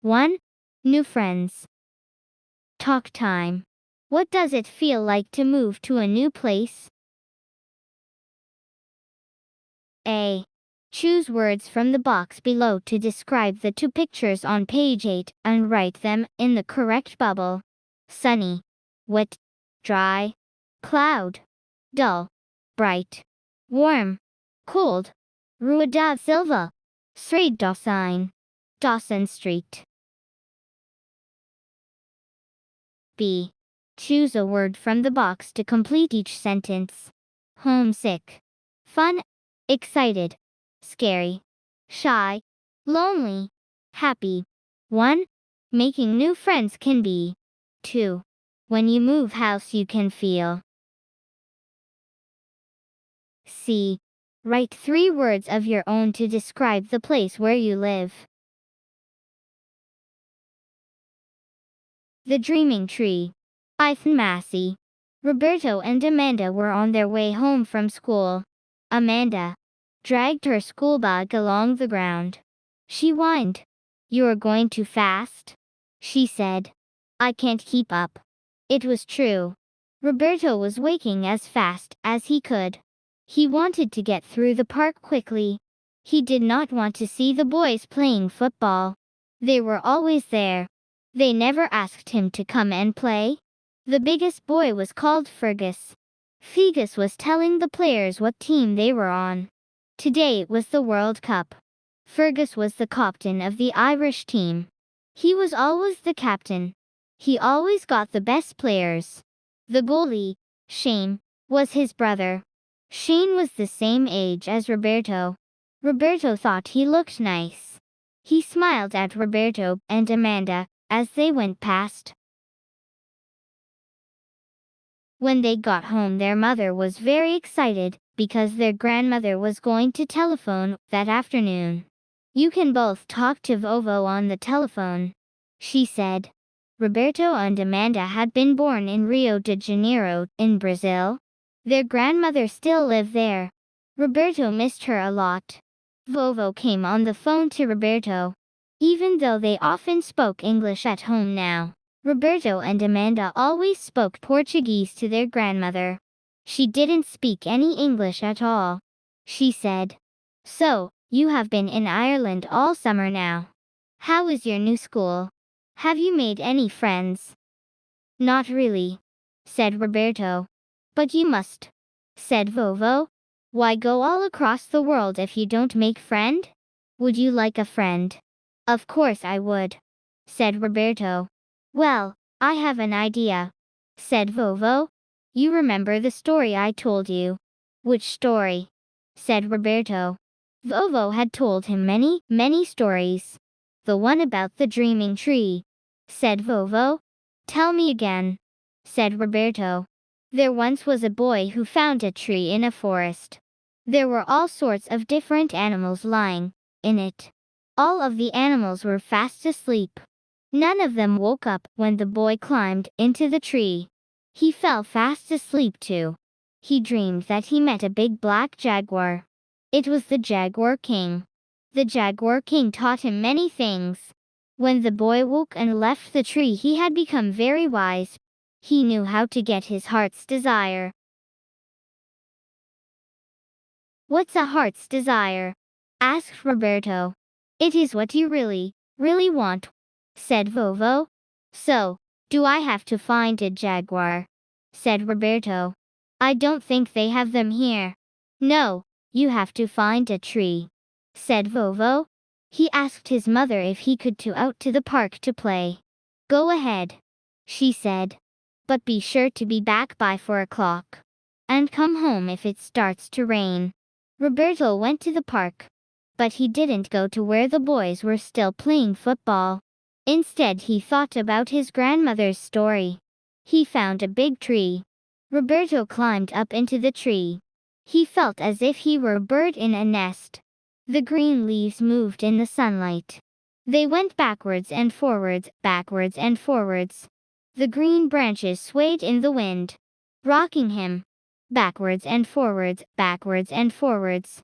1. New friends. Talk time. What does it feel like to move to a new place? A. Choose words from the box below to describe the two pictures on page 8 and write them in the correct bubble. Sunny, wet, dry, cloud, dull, bright, warm, cold, Rua da Silva, Srade Dawson, Dawson Street. B. Choose a word from the box to complete each sentence. Homesick, fun, excited, scary, shy, lonely, happy. 1. Making new friends can be. 2. When you move house you can feel. C. Write 3 words of your own to describe the place where you live. The Dreaming Tree. Ethan Massey. Roberto and Amanda were on their way home from school. Amanda dragged her school bag along the ground. She whined. "You are going too fast," she said. "I can't keep up." It was true. Roberto was walking as fast as he could. He wanted to get through the park quickly. He did not want to see the boys playing football. They were always there. They never asked him to come and play. The biggest boy was called Fergus. Fergus was telling the players what team they were on. Today it was the World Cup. Fergus was the captain of the Irish team. He was always the captain. He always got the best players. The goalie, Shane, was his brother. Shane was the same age as Roberto. Roberto thought he looked nice. He smiled at Roberto and Amanda as they went past. When they got home, their mother was very excited because their grandmother was going to telephone that afternoon. "You can both talk to Vovo on the telephone," she said. Roberto and Amanda had been born in Rio de Janeiro, in Brazil. Their grandmother still lived there. Roberto missed her a lot. Vovo came on the phone to Roberto. Even though they often spoke English at home now, Roberto and Amanda always spoke Portuguese to their grandmother. She didn't speak any English at all. She said, "So, you have been in Ireland all summer now. How is your new school? Have you made any friends?" "Not really," said Roberto. "But you must," said Vovo. "Why go all across the world if you don't make friend? Would you like a friend?" "Of course I would," said Roberto. "Well, I have an idea," said Vovo. "You remember the story I told you?" "Which story?" said Roberto. Vovo had told him many, many stories. "The one about the dreaming tree," said Vovo. "Tell me again," said Roberto. "There once was a boy who found a tree in a forest. There were all sorts of different animals lying in it. All of the animals were fast asleep. None of them woke up when the boy climbed into the tree. He fell fast asleep too. He dreamed that he met a big black jaguar. It was the Jaguar King. The Jaguar King taught him many things. When the boy woke and left the tree, he had become very wise. He knew how to get his heart's desire." "What's a heart's desire?" asked Roberto. "It is what you really, really want," said Vovo. "So, do I have to find a jaguar?" said Roberto. "I don't think they have them here." "No, you have to find a tree," said Vovo. He asked his mother if he could go out to the park to play. "Go ahead," she said. "But be sure to be back by 4 o'clock. And come home if it starts to rain." Roberto went to the park. But he didn't go to where the boys were still playing football. Instead, he thought about his grandmother's story. He found a big tree. Roberto climbed up into the tree. He felt as if he were a bird in a nest. The green leaves moved in the sunlight. They went backwards and forwards, backwards and forwards. The green branches swayed in the wind, rocking him backwards and forwards, backwards and forwards.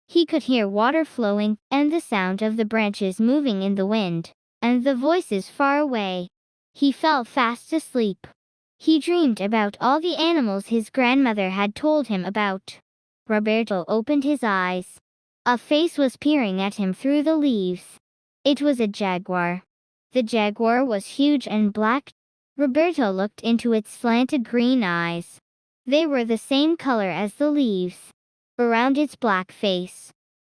He could hear water flowing, and the sound of the branches moving in the wind, and the voices far away. He fell fast asleep. He dreamed about all the animals his grandmother had told him about. Roberto opened his eyes. A face was peering at him through the leaves. It was a jaguar. The jaguar was huge and black. Roberto looked into its slanted green eyes. They were the same color as the leaves. Around its black face,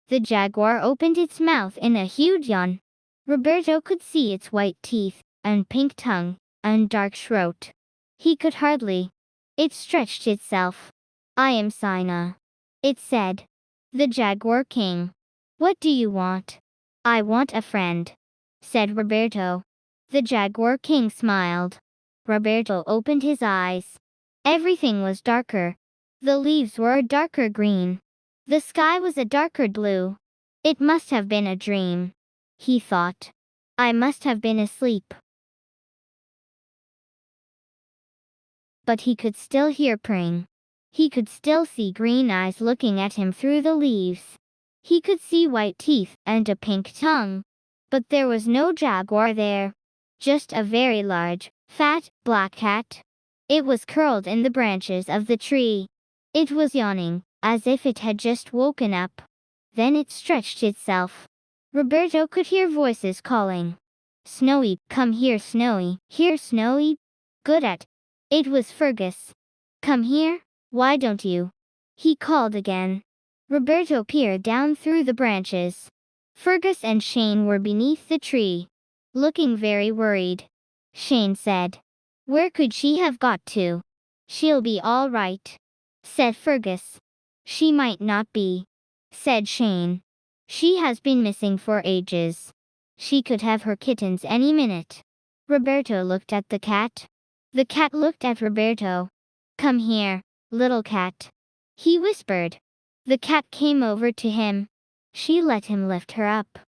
the jaguar opened its mouth in a huge yawn. Roberto could see its white teeth, and pink tongue, and dark throat. He could hardly. It stretched itself. "I am Sina," it said. "The Jaguar King. What do you want?" "I want a friend," said Roberto. The Jaguar King smiled. Roberto opened his eyes. Everything was darker. The leaves were a darker green. The sky was a darker blue. It must have been a dream, he thought. I must have been asleep. But he could still hear purring. He could still see green eyes looking at him through the leaves. He could see white teeth and a pink tongue. But there was no jaguar there. Just a very large, fat, black cat. It was curled in the branches of the tree. It was yawning, as if it had just woken up. Then it stretched itself. Roberto could hear voices calling. "Snowy, come here, Snowy, here, Snowy." Good at. It was Fergus. "Come here, why don't you?" he called again. Roberto peered down through the branches. Fergus and Shane were beneath the tree, looking very worried. Shane said, "Where could she have got to?" "She'll be all right," said Fergus. "She might not be," said Shane. "She has been missing for ages. She could have her kittens any minute." Roberto looked at the cat. The cat looked at Roberto. "Come here, little cat," he whispered. The cat came over to him. She let him lift her up.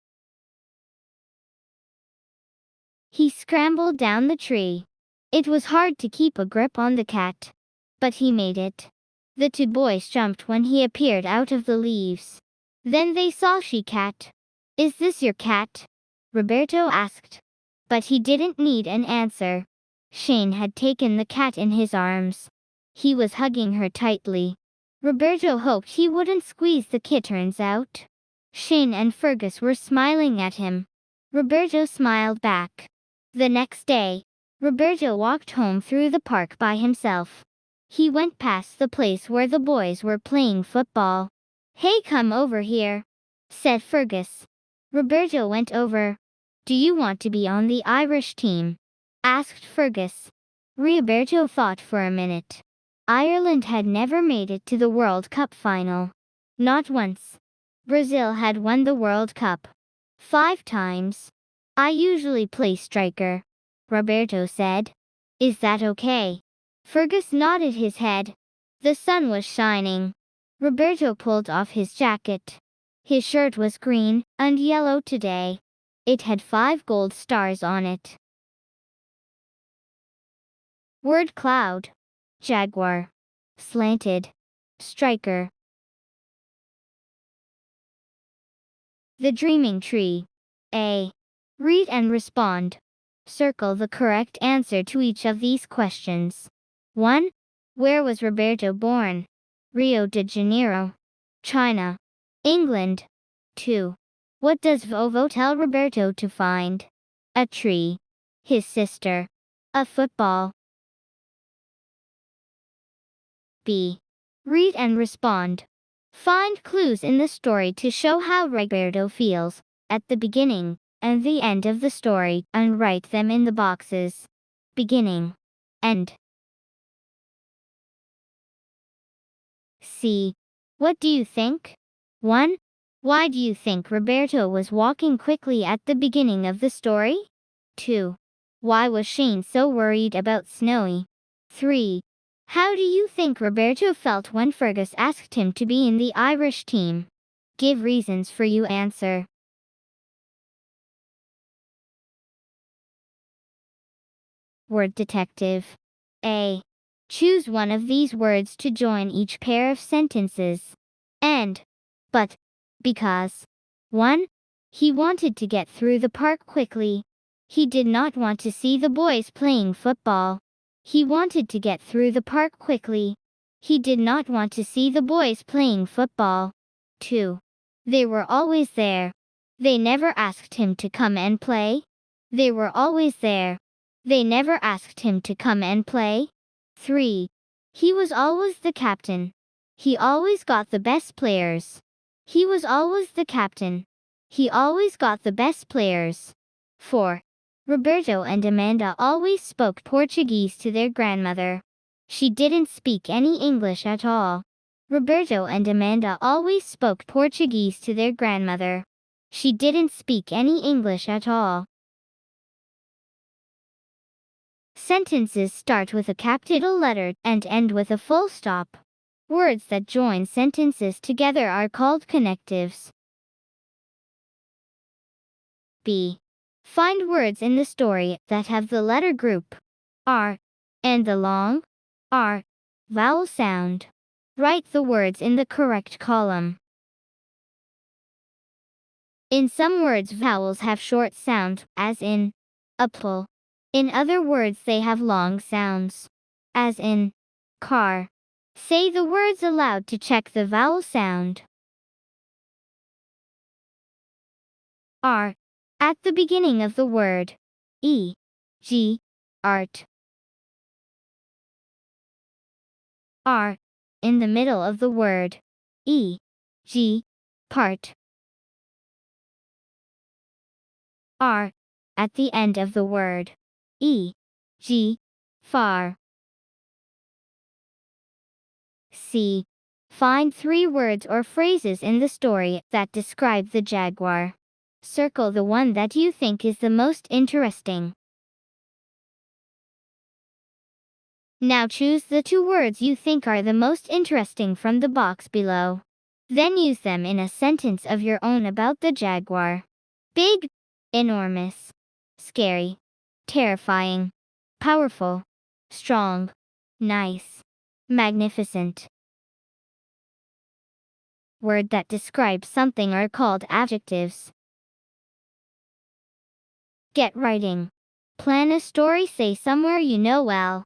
He scrambled down the tree. It was hard to keep a grip on the cat, but he made it. The two boys jumped when he appeared out of the leaves. Then they saw She-Cat. "Is this your cat?" Roberto asked. But he didn't need an answer. Shane had taken the cat in his arms. He was hugging her tightly. Roberto hoped he wouldn't squeeze the kittens out. Shane and Fergus were smiling at him. Roberto smiled back. The next day, Roberto walked home through the park by himself. He went past the place where the boys were playing football. "Hey, come over here," said Fergus. Roberto went over. "Do you want to be on the Irish team?" asked Fergus. Roberto thought for a minute. Ireland had never made it to the World Cup final. Not once. Brazil had won the World Cup 5 times. "I usually play striker," Roberto said. "Is that okay?" Fergus nodded his head. The sun was shining. Roberto pulled off his jacket. His shirt was green and yellow today. It had 5 gold stars on it. Word cloud. Jaguar. Slanted. Striker. The dreaming tree. A. Read and respond. Circle the correct answer to each of these questions. 1. Where was Roberto born? Rio de Janeiro, China, England. 2. What does Vovo tell Roberto to find? A tree. His sister. A football. B. Read and respond. Find clues in the story to show how Roberto feels at the beginning and the end of the story and write them in the boxes. Beginning. End. C. What do you think? 1. Why do you think Roberto was walking quickly at the beginning of the story? 2. Why was Shane so worried about Snowy? 3. How do you think Roberto felt when Fergus asked him to be in the Irish team? Give reasons for your answer. Word detective. A. Choose one of these words to join each pair of sentences. And, but, Because 1. He wanted to get through the park quickly. He did not want to see the boys playing football. He wanted to get through the park quickly. He did not want to see the boys playing football. 2. They were always there. They never asked him to come and play. They were always there. They never asked him to come and play. 3. He was always the captain. He always got the best players. He was always the captain. He always got the best players. 4. Roberto and Amanda always spoke Portuguese to their grandmother. She didn't speak any English at all. Roberto and Amanda always spoke Portuguese to their grandmother. She didn't speak any English at all. Sentences start with a capital letter and end with a full stop. Words that join sentences together are called connectives. B. Find words in the story that have the letter group R and the long R vowel sound. Write the words in the correct column. In some words, vowels have short sound, as in apple. In other words, they have long sounds, as in car. Say the words aloud to check the vowel sound. R. At the beginning of the word. E.g. art. R. In the middle of the word. E.g. part. R. At the end of the word. E.g. far. C. Find 3 words or phrases in the story that describe the jaguar. Circle the one that you think is the most interesting. Now choose the 2 words you think are the most interesting from the box below. Then use them in a sentence of your own about the jaguar. Big, enormous, scary, terrifying, powerful, strong, nice, magnificent. Words that describe something are called adjectives. Get writing. Plan a story, say somewhere you know well.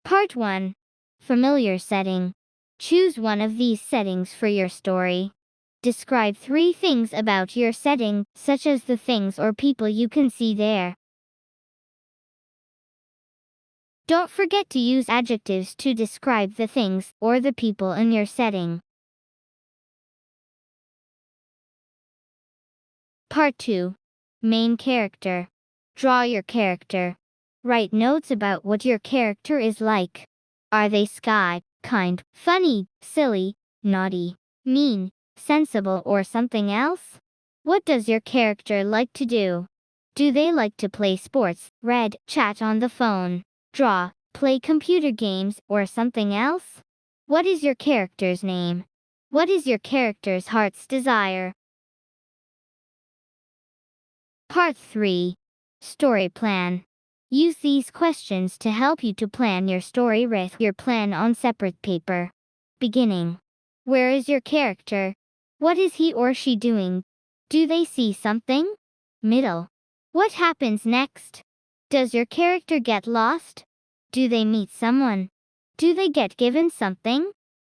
Part 1. Familiar setting. Choose one of these settings for your story. Describe 3 things about your setting, such as the things or people you can see there. Don't forget to use adjectives to describe the things or the people in your setting. Part 2. Main character. Draw your character. Write notes about what your character is like. Are they shy, kind, funny, silly, naughty, mean, sensible, or something else? What does your character like to do? Do they like to play sports, read, chat on the phone, draw, play computer games, or something else? What is your character's name? What is your character's heart's desire? Part 3. Story plan. Use these questions to help you to plan your story. Write your plan on separate paper. Beginning. Where is your character? What is he or she doing? Do they see something? Middle. What happens next? Does your character get lost? Do they meet someone? Do they get given something?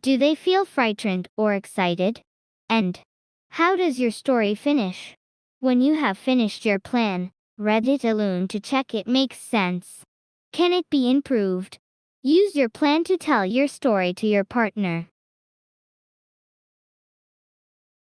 Do they feel frightened or excited? End. How does your story finish? When you have finished your plan, read it alone to check it makes sense. Can it be improved? Use your plan to tell your story to your partner.